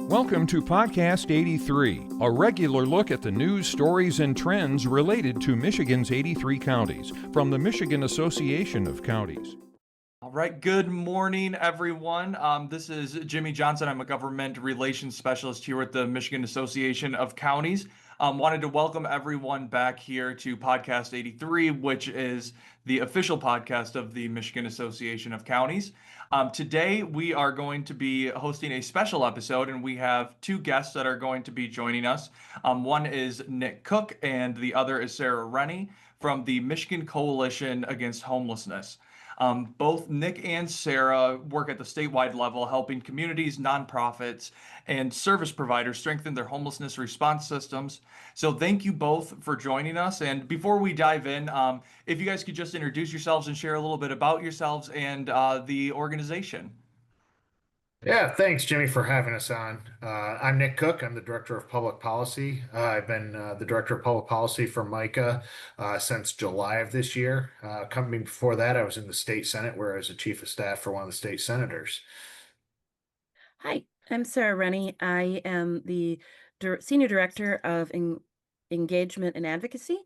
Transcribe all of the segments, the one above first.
Welcome to Podcast 83, a regular look at the news, stories, and trends related to Michigan's 83 counties from the Michigan Association of Counties. All right, good morning, everyone. This is Jimmy Johnson. I'm a government relations specialist here with the Michigan Association of Counties. Wanted to welcome everyone back here to Podcast 83, which is the official podcast of the Michigan Association of Counties. Today, we are going to be hosting a special episode, and we have two guests that are going to be joining us. One is Nick Cook, and the other is Sarah Rennie from the Michigan Coalition Against Homelessness. Both Nick and Sarah work at the statewide level, helping communities, nonprofits, and service providers strengthen their homelessness response systems. So thank you both for joining us. And before we dive in, if you guys could just introduce yourselves and share a little bit about yourselves and the organization. Yeah, thanks, Jimmy, for having us on. I'm Nick Cook. I'm the Director of Public Policy. I've been the Director of Public Policy for MICA since July of this year. Coming before that, I was in the State Senate, where I was the Chief of Staff for one of the state senators. Hi, I'm Sarah Rennie. I am the Senior Director of Engagement and Advocacy.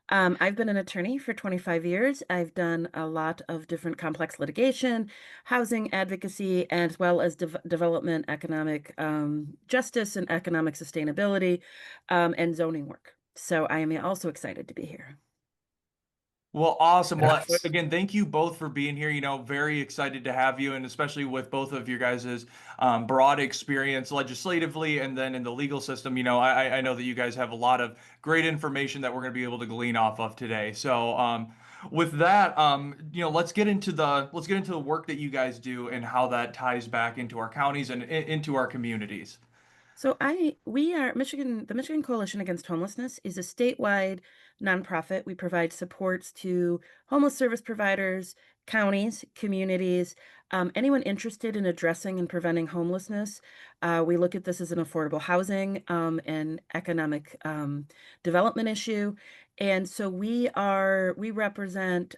I've been an attorney for 25 years. I've done a lot of different complex litigation, housing advocacy, as well as development, economic justice and economic sustainability, and zoning work. So I am also excited to be here. Well, awesome. Well, Yes. again, thank you both for being here. Very excited to have you, and especially with both of your guys' broad experience legislatively and then in the legal system. I know that you guys have a lot of great information that we're going to be able to glean off of today. So, with that, let's get into the work that you guys do and how that ties back into our counties and into our communities. So the Michigan Coalition Against Homelessness is a statewide nonprofit. We provide supports to homeless service providers, counties, communities, anyone interested in addressing and preventing homelessness. We look at this as an affordable housing and economic development issue. And so we represent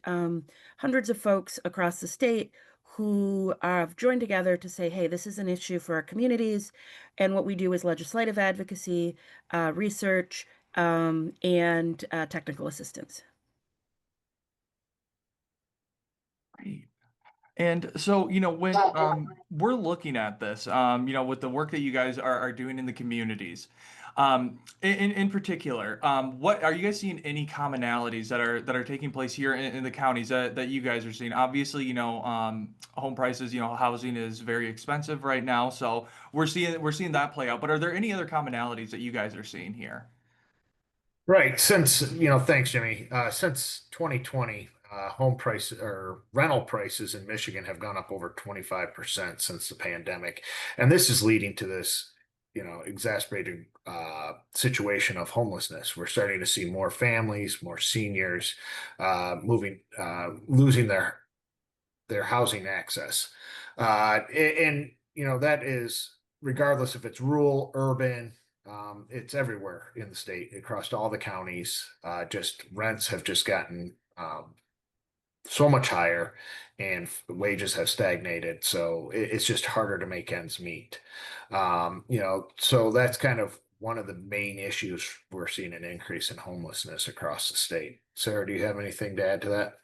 hundreds of folks across the state who have joined together to say, hey, this is an issue for our communities. And what we do is legislative advocacy, research, and technical assistance. Great. And so, when we're looking at this, with the work that you guys are doing in the communities, in particular, what are you guys seeing any commonalities that are taking place here in the counties that you guys are seeing? Obviously, home prices, housing is very expensive right now, so we're seeing that play out. But are there any other commonalities that you guys are seeing here? Right. Thanks, Jimmy. Since 2020, home price or rental prices in Michigan have gone up over 25% since the pandemic. And this is leading to this, exacerbated situation of homelessness. We're starting to see more families, more seniors losing their housing access. That is regardless if it's rural, urban, it's everywhere in the state, across all the counties. Just rents have just gotten so much higher, and wages have stagnated. So it's just harder to make ends meet. So that's kind of one of the main issues. We're seeing an increase in homelessness across the state. Sarah, do you have anything to add to that?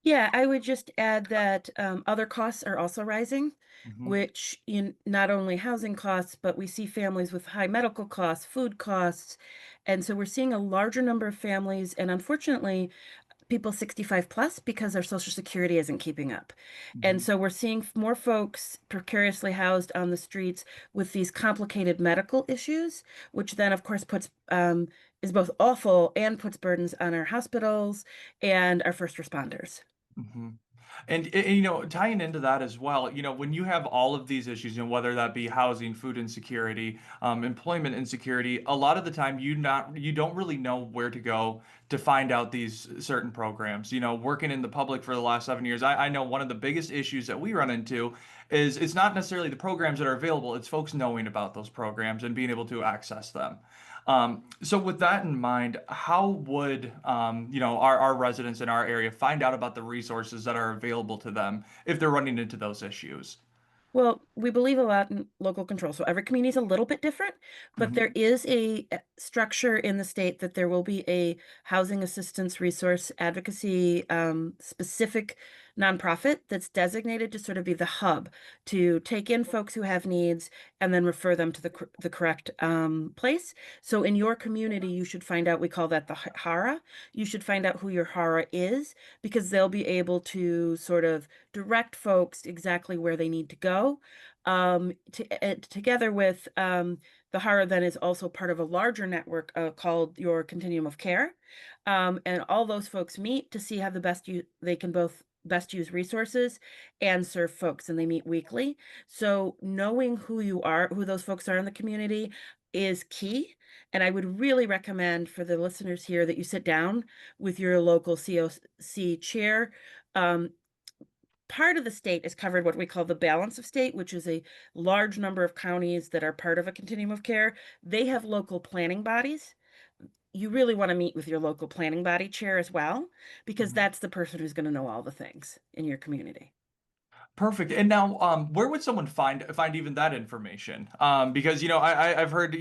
Yeah, I would just add that other costs are also rising, Mhm. which not only housing costs, but we see families with high medical costs, food costs. And so we're seeing a larger number of families, and unfortunately, people 65 plus, because their Social Security isn't keeping up. And Mhm. so we're seeing more folks precariously housed on the streets with these complicated medical issues, which then, of course, is both awful and puts burdens on our hospitals and our first responders. Mhm. And, tying into that as well, when you have all of these issues, whether that be housing, food insecurity, employment insecurity, a lot of the time you don't really know where to go to find out these certain programs. Working in the public for the last 7 years, I know one of the biggest issues that we run into is it's not necessarily the programs that are available, it's folks knowing about those programs and being able to access them. So with that in mind, how would our residents in our area find out about the resources that are available to them if they're running into those issues? Well, we believe a lot in local control. So every community is a little bit different, but there is a structure in the state that there will be a housing assistance resource advocacy specific nonprofit that's designated to sort of be the hub to take in folks who have needs and then refer them to the correct place. So in your community, you should find out, we call that the HARA. You should find out who your HARA is, because they'll be able to sort of direct folks exactly where they need to go. Together with the HARA then is also part of a larger network called your Continuum of Care. And all those folks meet to see how they can both best use resources and serve folks, and they meet weekly. So knowing who those folks are in the community is key. And I would really recommend for the listeners here that you sit down with your local COC chair. Part of the state is covered what we call the balance of state, which is a large number of counties that are part of a continuum of care. They have local planning bodies. You really want to meet with your local planning body chair as well, because that's the person who's going to know all the things in your community. Perfect. And now, where would someone find even that information? Because I've heard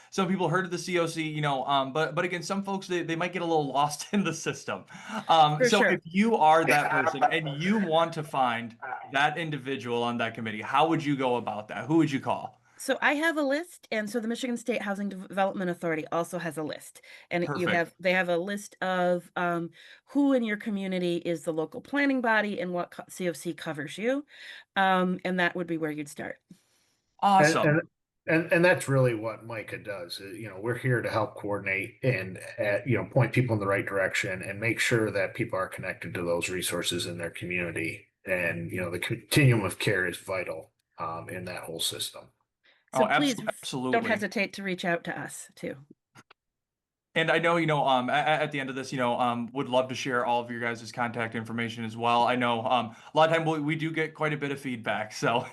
some people heard of the COC, but again, some folks they might get a little lost in the system. For So sure. if you are that person and you want to find that individual on that committee, how would you go about that? Who would you call? So I have a list, and so the Michigan State Housing Development Authority also has a list, and Perfect. they have a list of who in your community is the local planning body and what COC covers you, and that would be where you'd start. And Awesome. and that's really what Micah does. We're here to help coordinate and point people in the right direction and make sure that people are connected to those resources in their community. And the continuum of care is vital in that whole system. So Oh, please don't absolutely. hesitate to reach out to us too. And I know, at the end of this, would love to share all of your guys' contact information as well. I know, a lot of time we do get quite a bit of feedback. So,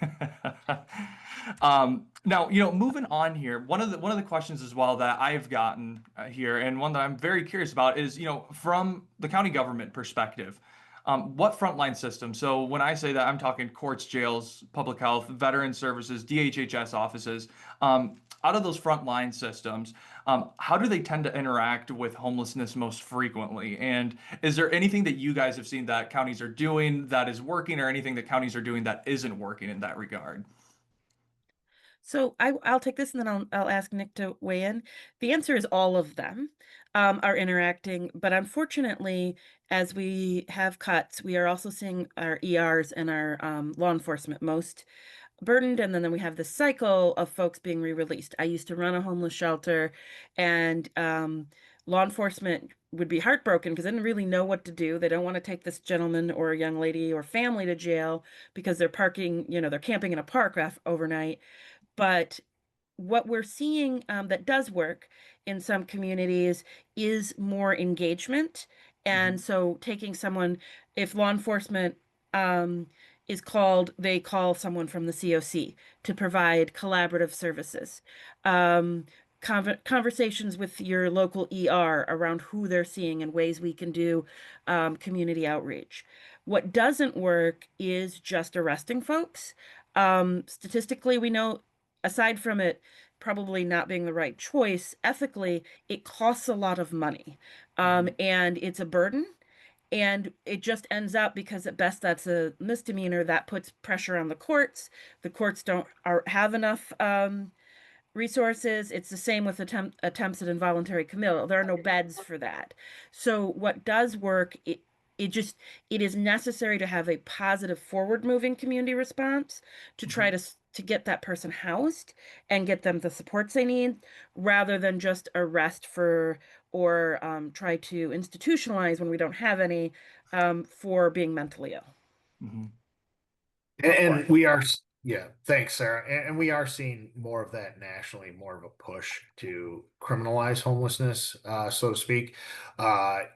now, moving on here, one of the questions as well that I've gotten here, and one that I'm very curious about is, from the county government perspective, what frontline system? So when I say that, I'm talking courts, jails, public health, veteran services, DHHS offices. Out of those frontline systems, how do they tend to interact with homelessness most frequently? And is there anything that you guys have seen that counties are doing that is working, or anything that counties are doing that isn't working in that regard? So I'll take this and then I'll ask Nick to weigh in. The answer is all of them are interacting, but unfortunately, as we have cuts, we are also seeing our ERs and our law enforcement most burdened, and then we have this cycle of folks being re-released. I used to run a homeless shelter, and law enforcement would be heartbroken because they didn't really know what to do. They don't want to take this gentleman or a young lady or family to jail because they're they're camping in a park overnight. But what we're seeing that does work in some communities is more engagement. And Mhm. so taking someone, if law enforcement is called, they call someone from the COC to provide collaborative services. Um, Conversations with your local ER around who they're seeing and ways we can do community outreach. What doesn't work is just arresting folks. Statistically, we know, aside from it probably not being the right choice, ethically, it costs a lot of money. Mhm. And it's a burden. And it just ends up, because at best that's a misdemeanor, that puts pressure on the courts. The courts don't have enough resources. It's the same with attempts at involuntary committal. There are no beds for that. So what does work, it is necessary to have a positive forward moving community response to try Mhm. to get that person housed and get them the supports they need, rather than just arrest for or try to institutionalize when we don't have any for being mentally ill. Mhm. And we are, yeah, thanks, Sarah. And we are seeing more of that nationally, more of a push to criminalize homelessness, so to speak, by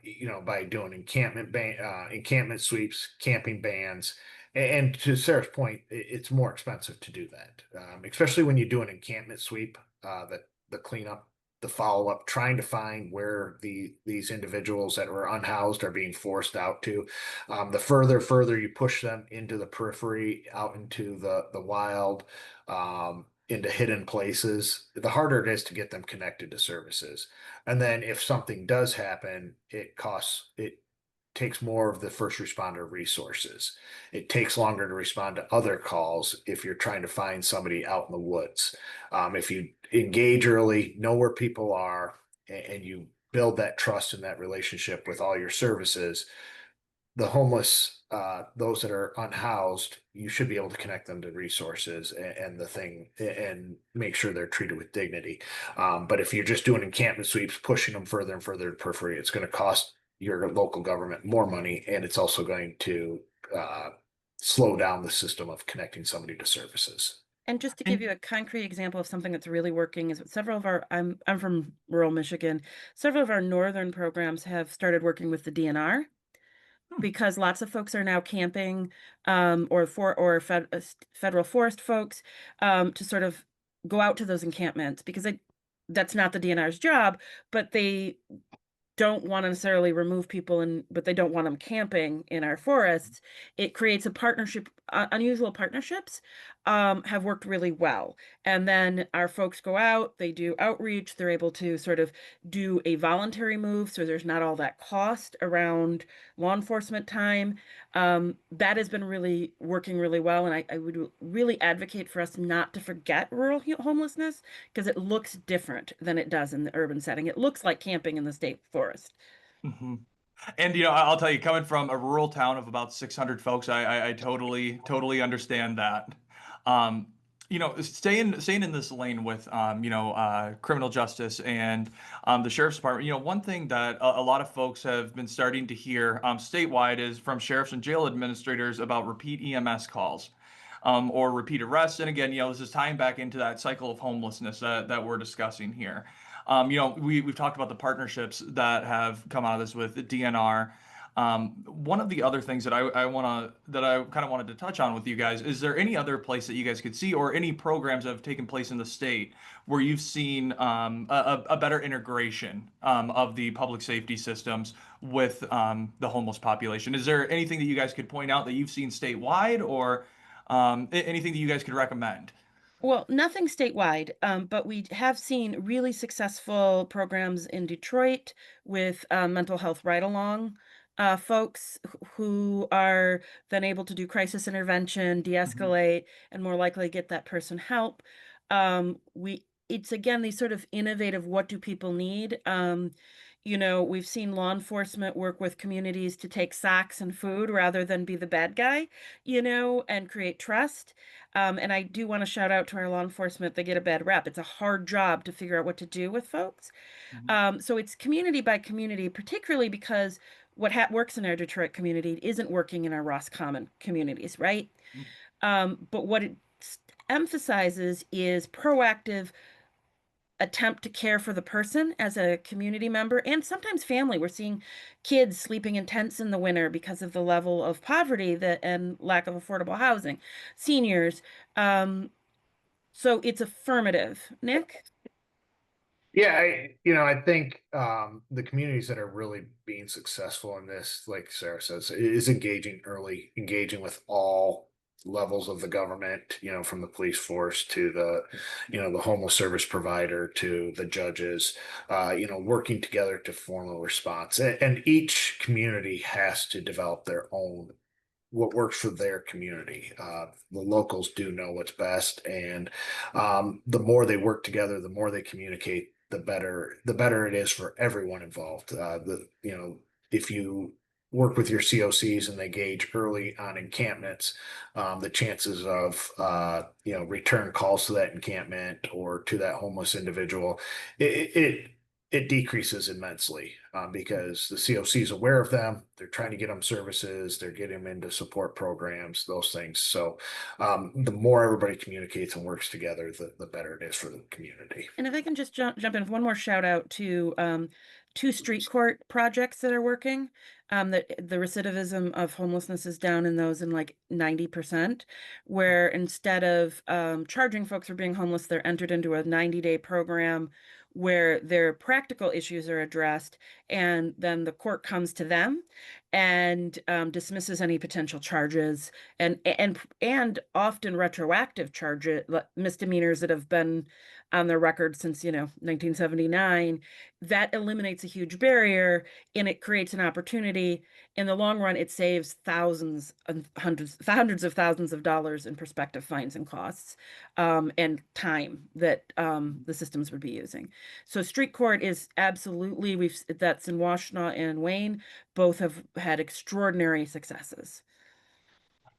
doing encampment sweeps, camping bans. And to Sarah's point, it's more expensive to do that, especially when you do an encampment sweep, the cleanup the follow-up, trying to find where these individuals that were unhoused are being forced out to. The further you push them into the periphery, out into the wild, into hidden places, the harder it is to get them connected to services. And then if something does happen, it takes more of the first responder resources. It takes longer to respond to other calls if you're trying to find somebody out in the woods. If you engage early, know where people are, and you build that trust and that relationship with all your services, the homeless, those that are unhoused, you should be able to connect them to resources and make sure they're treated with dignity. But if you're just doing encampment sweeps, pushing them further and further to periphery, it's going to cost your local government more money, and it's also going to slow down the system of connecting somebody to services. And just to give you a concrete example of something that's really working is several of our, I'm from rural Michigan, several of our northern programs have started working with the DNR because lots of folks are now camping or federal forest folks to sort of go out to those encampments because that's not the DNR's job, but they don't want to necessarily remove people but they don't want them camping in our forests. It creates a partnership. Unusual partnerships have worked really well. And then our folks go out, they do outreach, they're able to sort of do a voluntary move. So there's not all that cost around law enforcement time. That has been really working really well. And I would really advocate for us not to forget rural homelessness because it looks different than it does in the urban setting. It looks like camping in the state forest. Mm-hmm. And I'll tell you, coming from a rural town of about 600 folks, I totally understand that. Staying in this lane with criminal justice and the sheriff's department. One thing that a lot of folks have been starting to hear statewide is from sheriffs and jail administrators about repeat EMS calls. Or repeat arrests. And again, this is tying back into that cycle of homelessness that we're discussing here. We've talked about the partnerships that have come out of this with the DNR. One of the other things that I kind of wanted to touch on with you guys, is there any other place that you guys could see or any programs that have taken place in the state where you've seen a better integration of the public safety systems with the homeless population? Is there anything that you guys could point out that you've seen statewide or anything that you guys could recommend? Well, nothing statewide, but we have seen really successful programs in Detroit with mental health ride-along folks who are then able to do crisis intervention, de-escalate, and more likely get that person help. It's again these sort of innovative, what do people need? We've seen law enforcement work with communities to take socks and food rather than be the bad guy, and create trust. And I do want to shout out to our law enforcement. They get a bad rep. It's a hard job to figure out what to do with folks. So it's community by community, particularly because what works in our Detroit community isn't working in our Roscommon communities, right? But what it emphasizes is proactive attempt to care for the person as a community member and sometimes family. We're seeing kids sleeping in tents in the winter because of the level of poverty and lack of affordable housing, seniors. So it's affirmative. Nick? Yeah, I think the communities that are really being successful in this, like Sarah says, is engaging early, engaging with all levels of the government, from the police force to the homeless service provider to the judges, working together to form a response. And each community has to develop their own what works for their community. The locals do know what's best, and the more they work together, the more they communicate, the better it is for everyone involved. If you work with your COCs and they gauge early on encampments, the chances of return calls to that encampment or to that homeless individual, it decreases immensely because the COC is aware of them. They're trying to get them services. They're getting them into support programs, those things. So the more everybody communicates and works together, the better it is for the community. And if I can just jump in with one more shout out to 2 street court projects that are working. The recidivism of homelessness is down in those in like 90%, where instead of charging folks for being homeless, they're entered into a 90-day program where their practical issues are addressed, and then the court comes to them and dismisses any potential charges, and often retroactive charges, misdemeanors that have been on their record since 1979. That eliminates a huge barrier, and it creates an opportunity. In the long run, it saves thousands and hundreds of thousands of dollars in prospective fines and costs, and time that the systems would be using. So street court is absolutely, that's in Washtenaw and Wayne. Both have had extraordinary successes.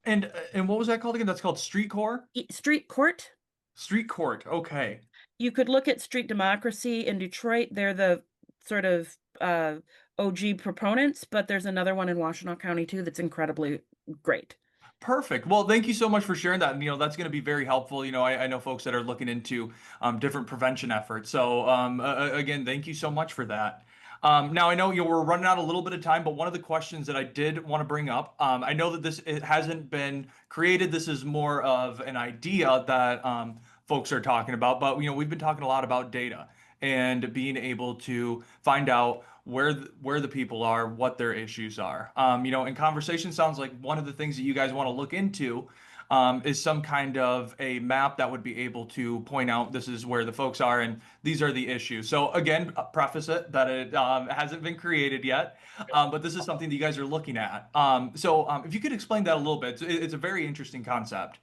And what was that called again? That's called street core? Street court. Street court. Okay. You could look at Street Democracy in Detroit. They're the sort of OG proponents, but there's another one in Washtenaw County too that's incredibly great. Perfect. Well, thank you so much for sharing that. That's going to be very helpful. I know folks that are looking into different prevention efforts. So again, thank you so much for that. Now I know we're running out a little bit of time, but one of the questions that I did want to bring up, I know that it hasn't been created. This is more of an idea that folks are talking about, but we've been talking a lot about data and being able to find out where the people are, what their issues are. And conversation sounds like one of the things that you guys want to look into is some kind of a map that would be able to point out this is where the folks are and these are the issues. So again, preface it that it hasn't been created yet, but this is something that you guys are looking at. So if you could explain that a little bit, it's a very interesting concept.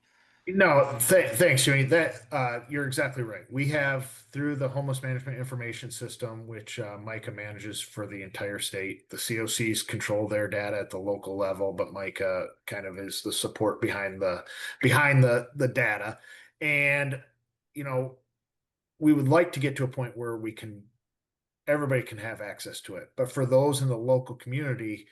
No, thanks, Jimmy. That you're exactly right. We have through the Homeless Management Information System, which MICA manages for the entire state. The COCs control their data at the local level, but MICA kind of is the support behind the data. And we would like to get to a point where everybody can have access to it. But for those in the local community,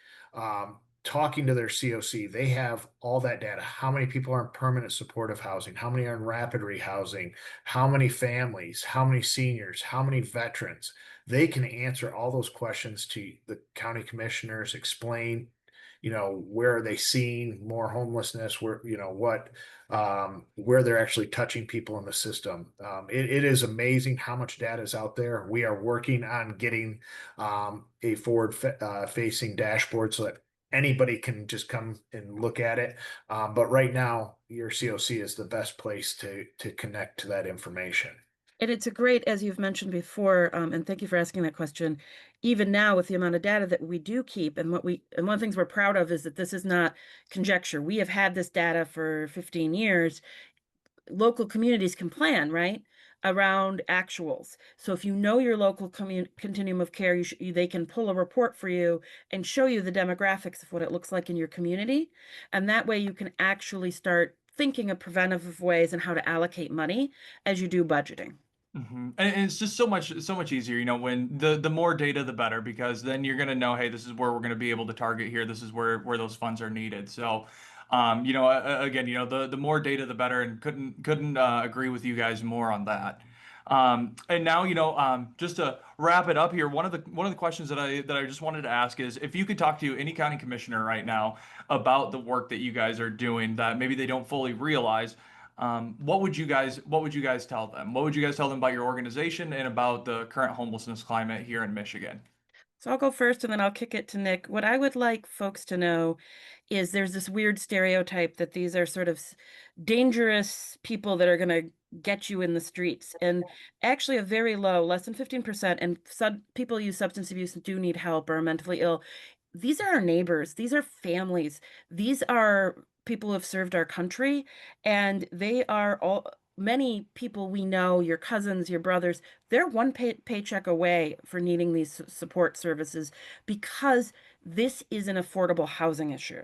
talking to their COC, they have all that data. How many people are in permanent supportive housing? How many are in rapid rehousing? How many families? How many seniors? How many veterans? They can answer all those questions to the county commissioners, explain, where are they seeing more homelessness, where, where they're actually touching people in the system. It is amazing how much data is out there. We are working on getting a forward facing dashboard so that anybody can just come and look at it. But right now, your COC is the best place to connect to that information. And it's a great, as you've mentioned before, and thank you for asking that question. Even now, with the amount of data that we do keep, and one of the things we're proud of is that this is not conjecture. We have had this data for 15 years. Local communities can plan, right, around actuals. So if you know your local continuum of care, they can pull a report for you and show you the demographics of what it looks like in your community. And that way you can actually start thinking of preventive ways and how to allocate money as you do budgeting. And it's just so much easier, when the more data, the better, because then you're going to know, hey, this is where we're going to be able to target here. This is where those funds are needed. So, again, the more data, the better, and couldn't agree with you guys more on that. And now, just to wrap it up here, one of the questions that I just wanted to ask is if you could talk to any county commissioner right now about the work that you guys are doing that maybe they don't fully realize. What would you guys tell them? What would you guys tell them about your organization and about the current homelessness climate here in Michigan? So I'll go first and then I'll kick it to Nick. What I would like folks to know is there's this weird stereotype that these are sort of dangerous people that are going to get you in the streets. And actually a very low, less than 15%, and people use substance abuse and do need help or are mentally ill. These are our neighbors. These are families. These are people who have served our country, and they are many people we know, your cousins, your brothers, they're one paycheck away for needing these support services because this is an affordable housing issue.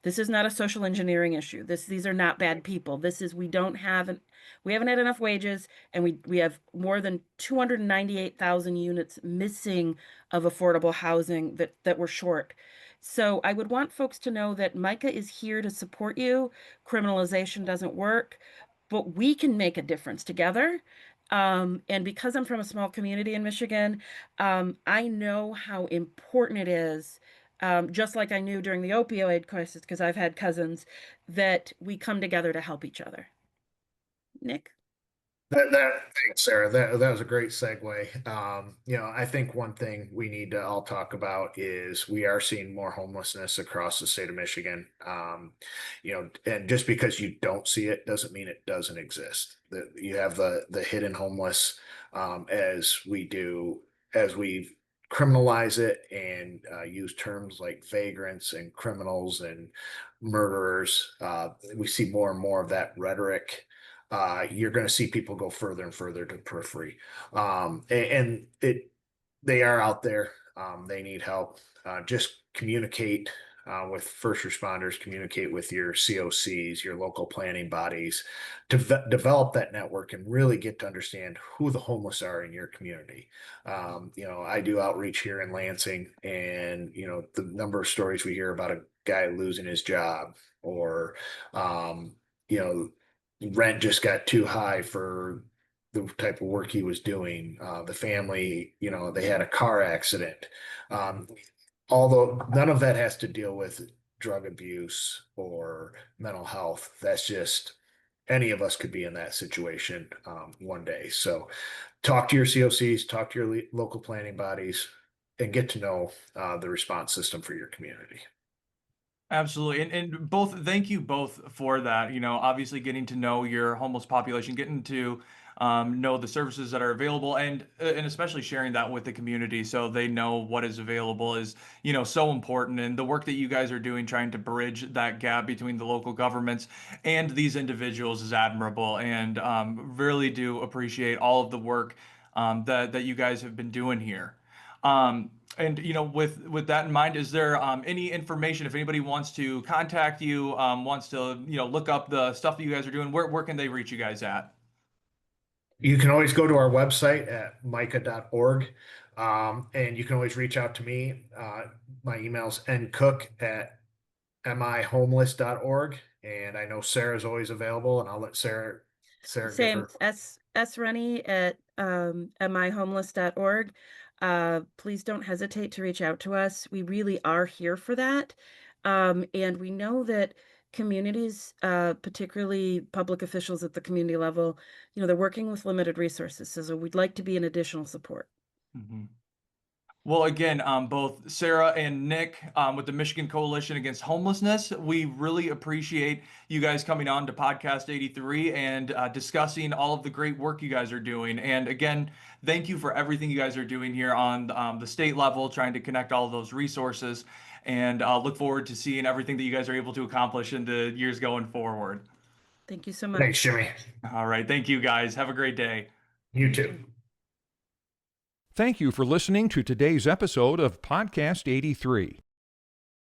This is not a social engineering issue. These are not bad people. This is, we haven't had enough wages, and we have more than 298,000 units missing of affordable housing that we're short. So I would want folks to know that MICA is here to support you. Criminalization doesn't work, but we can make a difference together. And because I'm from a small community in Michigan, I know how important it is, just like I knew during the opioid crisis, because I've had cousins, that we come together to help each other. Nick? Thanks, Sarah. That was a great segue. I think one thing we need to all talk about is we are seeing more homelessness across the state of Michigan. And just because you don't see it doesn't mean it doesn't exist. You have the hidden homeless, as we criminalize it and use terms like vagrants and criminals and murderers. We see more and more of that rhetoric. You're going to see people go further and further to periphery. They are out there. They need help. Just communicate with first responders, communicate with your COCs, your local planning bodies, to develop that network and really get to understand who the homeless are in your community. I do outreach here in Lansing, and the number of stories we hear about a guy losing his job, or rent just got too high for the type of work he was doing. The family, they had a car accident. Although none of that has to deal with drug abuse or mental health. That's just any of us could be in that situation one day. So talk to your COCs, talk to your local planning bodies, and get to know the response system for your community. Absolutely. And both, thank you both for that. Obviously getting to know your homeless population, getting to know the services that are available, and especially sharing that with the community so they know what is available is, so important. And the work that you guys are doing, trying to bridge that gap between the local governments and these individuals, is admirable. And really do appreciate all of the work that you guys have been doing here. And with that in mind, is there any information, if anybody wants to contact you, wants to look up the stuff that you guys are doing, where can they reach you guys at? You can always go to our website at mica.org, and you can always reach out to me. My email's ncook@mihomeless.org, and I know Sarah's always available, and I'll let Sarah give Same, her. S Rennie at myhomeless.org. Please don't hesitate to reach out to us. We really are here for that. And we know that communities, particularly public officials at the community level, they're working with limited resources. So we'd like to be an additional support. Mm-hmm. Well, again, both Sarah and Nick with the Michigan Coalition Against Homelessness, we really appreciate you guys coming on to Podcast 83 and discussing all of the great work you guys are doing. And again, thank you for everything you guys are doing here on the state level, trying to connect all of those resources. And look forward to seeing everything that you guys are able to accomplish in the years going forward. Thank you so much. Thanks, Jimmy. All right. Thank you, guys. Have a great day. You too. Thank you for listening to today's episode of Podcast 83.